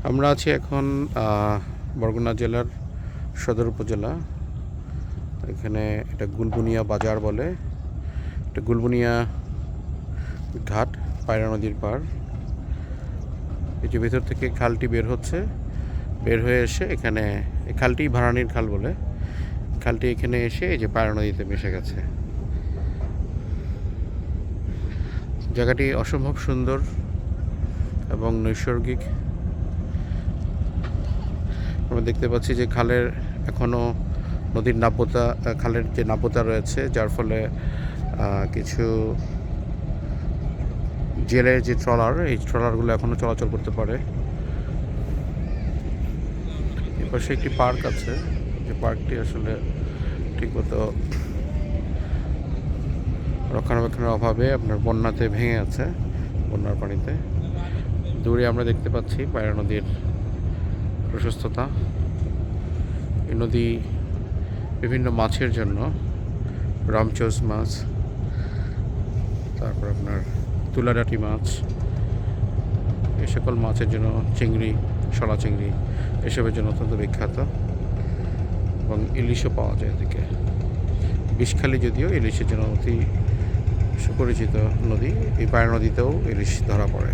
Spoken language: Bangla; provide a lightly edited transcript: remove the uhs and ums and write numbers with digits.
আমরা আছি এখন বরগুনা জেলার সদর উপজেলা। এখানে এটা গুলবুনিয়া বাজার বলে। এটা গুলবুনিয়া ঘাট, পায়রা নদীর পার। এই যে ভেতর থেকে খালটি বের হচ্ছে, বের হয়ে এসে এখানে এই খালটি ভাড়ানির খাল বলে। খালটি এখানে এসে এই যে পায়রা নদীতে মিশে গেছে। জায়গাটি অসম্ভব সুন্দর এবং নৈসর্গিক। আমরা দেখতে পাচ্ছি যে খালের এখনও নদীর নাব্যতা, খালের যে নাব্যতা রয়েছে, যার ফলে কিছু জেলের যে ট্রলার, এই ট্রলারগুলো এখনও চলাচল করতে পারে। এপাশে একটি পার্ক আছে, যে পার্কটি আসলে ঠিকমতো রক্ষণাবেক্ষণের অভাবে আপনার বন্যাতে ভেঙে আছে, বন্যার পানিতে। দূরে আমরা দেখতে পাচ্ছি পায়রা নদীর প্রশস্ততা। এই নদী বিভিন্ন মাছের জন্য, রামচোস মাছ, তারপর আপনার তুলাডাটি মাছ, এই সকল মাছের জন্য, চিংড়ি, শলা চিংড়ি, এসবের জন্য অত্যন্ত বিখ্যাত। এবং ইলিশও পাওয়া যায় এদিকে। বিষখালী যদিও ইলিশের জন্য অতি সুপরিচিত নদী, এই পায়রা নদীতেও ইলিশ ধরা পড়ে।